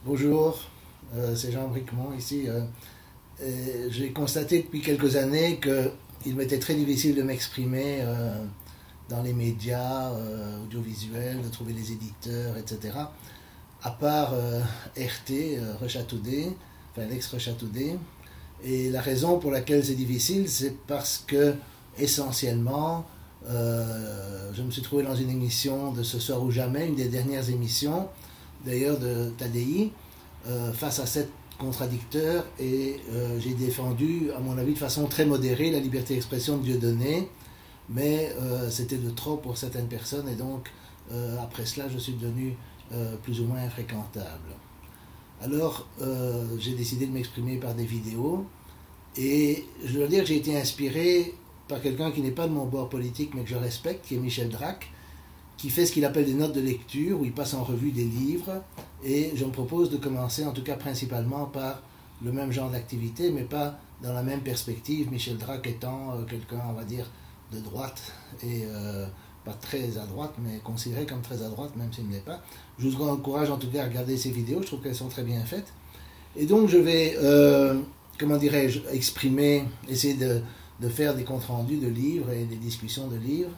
Bonjour, c'est Jean Bricmont ici. J'ai constaté depuis quelques années qu'il m'était très difficile de m'exprimer dans les médias audiovisuels, de trouver des éditeurs, etc. À part RT, Rechatoudet, enfin l'ex-Rechatoudet. Et la raison pour laquelle c'est difficile, c'est parce que, essentiellement, je me suis trouvé dans une émission de Ce soir ou jamais, une des dernières émissions, d'ailleurs de Tadi, face à 7 contradicteurs, et j'ai défendu, à mon avis, de façon très modérée, la liberté d'expression de Dieudonné, mais c'était de trop pour certaines personnes, et donc après cela, je suis devenu plus ou moins infréquentable. Alors, j'ai décidé de m'exprimer par des vidéos, et je dois dire que j'ai été inspiré par quelqu'un qui n'est pas de mon bord politique, mais que je respecte, qui est Michel Drac, qui fait ce qu'il appelle des notes de lecture, où il passe en revue des livres, et je me propose de commencer, en tout cas principalement, par le même genre d'activité, mais pas dans la même perspective, Michel Drac étant quelqu'un, on va dire, de droite, et pas très à droite, mais considéré comme très à droite, même s'il ne l'est pas. Je vous encourage en tout cas à regarder ces vidéos, je trouve qu'elles sont très bien faites. Et donc je vais, comment dirais-je, exprimer, essayer de faire des comptes rendus de livres et des discussions de livres.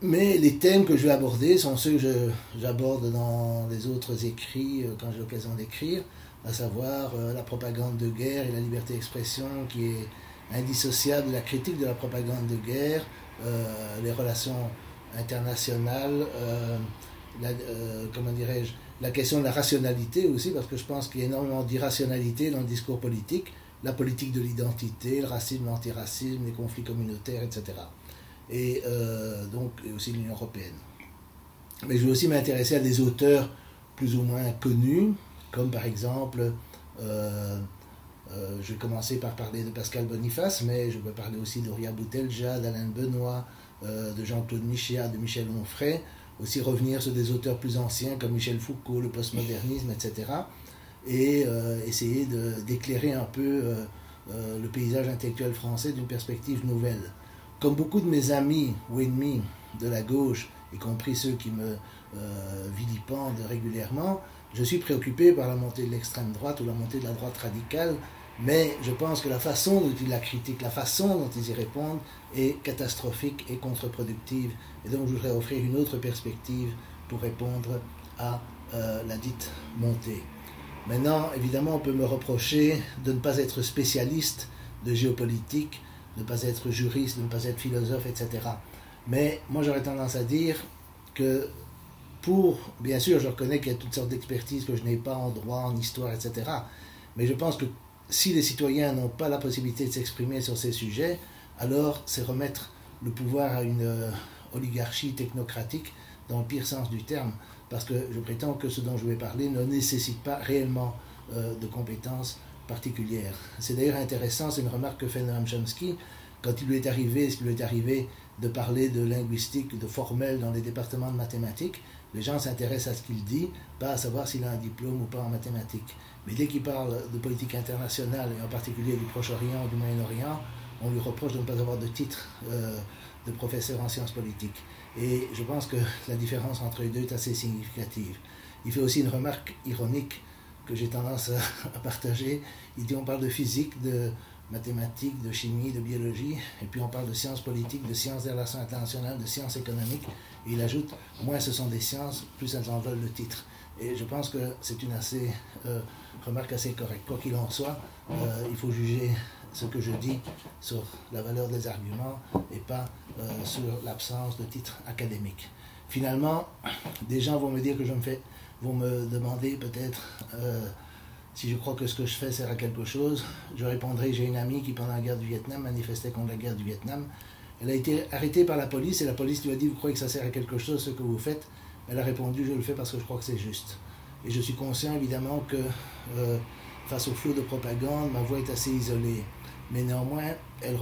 Mais les thèmes que je vais aborder sont ceux que j'aborde dans les autres écrits quand j'ai l'occasion d'écrire, à savoir la propagande de guerre et la liberté d'expression qui est indissociable de la critique de la propagande de guerre, les relations internationales, comment dirais-je, la question de la rationalité aussi, parce que je pense qu'il y a énormément d'irrationalité dans le discours politique, la politique de l'identité, le racisme, l'antiracisme, les conflits communautaires, etc. Et donc aussi l'Union européenne. Mais je vais aussi m'intéresser à des auteurs plus ou moins connus, comme par exemple, je vais commencer par parler de Pascal Boniface, mais je vais parler aussi d'Oria Boutelja, d'Alain Benoît, de Jean-Claude Michéa, de Michel Onfray, aussi revenir sur des auteurs plus anciens comme Michel Foucault, le postmodernisme, etc. Et essayer d'éclairer un peu le paysage intellectuel français d'une perspective nouvelle. Comme beaucoup de mes amis ou ennemis de la gauche, y compris ceux qui me vilipendent régulièrement, je suis préoccupé par la montée de l'extrême droite ou la montée de la droite radicale, mais je pense que la façon dont ils la critiquent, la façon dont ils y répondent est catastrophique et contre-productive. Et donc je voudrais offrir une autre perspective pour répondre à la dite montée. Maintenant, évidemment, on peut me reprocher de ne pas être spécialiste de géopolitique, de ne pas être juriste, de ne pas être philosophe, etc. Mais moi j'aurais tendance à dire que bien sûr je reconnais qu'il y a toutes sortes d'expertises que je n'ai pas en droit, en histoire, etc. Mais je pense que si les citoyens n'ont pas la possibilité de s'exprimer sur ces sujets, alors c'est remettre le pouvoir à une oligarchie technocratique dans le pire sens du terme, parce que je prétends que ce dont je vais parler ne nécessite pas réellement de compétences particulière. C'est d'ailleurs intéressant, c'est une remarque que fait Noam Chomsky, quand il lui est arrivé, de parler de linguistique, de formel dans les départements de mathématiques, les gens s'intéressent à ce qu'il dit, pas à savoir s'il a un diplôme ou pas en mathématiques. Mais dès qu'il parle de politique internationale, et en particulier du Proche-Orient ou du Moyen-Orient, on lui reproche de ne pas avoir de titre de professeur en sciences politiques. Et je pense que la différence entre les deux est assez significative. Il fait aussi une remarque ironique que j'ai tendance à partager. Il dit on parle de physique, de mathématiques, de chimie, de biologie, et puis on parle de sciences politiques, de sciences des relations internationales, de sciences économiques, et il ajoute, moins ce sont des sciences, plus elles en veulent le titre. Et je pense que c'est une remarque assez correcte. Quoi qu'il en soit, il faut juger ce que je dis sur la valeur des arguments et pas sur l'absence de titre académique. Finalement, des gens vont me dire que vont me demander peut-être si je crois que ce que je fais sert à quelque chose. Je répondrai, j'ai une amie qui pendant la guerre du Vietnam manifestait contre la guerre du Vietnam. Elle a été arrêtée par la police et la police lui a dit, vous croyez que ça sert à quelque chose ce que vous faites? Elle a répondu, je le fais parce que je crois que c'est juste. Et je suis conscient évidemment que face au flot de propagande, ma voix est assez isolée. Mais néanmoins, elle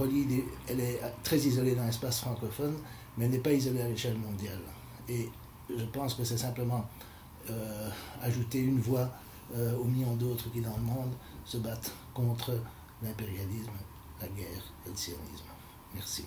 est très isolée dans l'espace francophone, mais elle n'est pas isolée à l'échelle mondiale. Et je pense que c'est simplement ajouter une voix aux millions d'autres qui, dans le monde, se battent contre l'impérialisme, la guerre et le sionisme. Merci.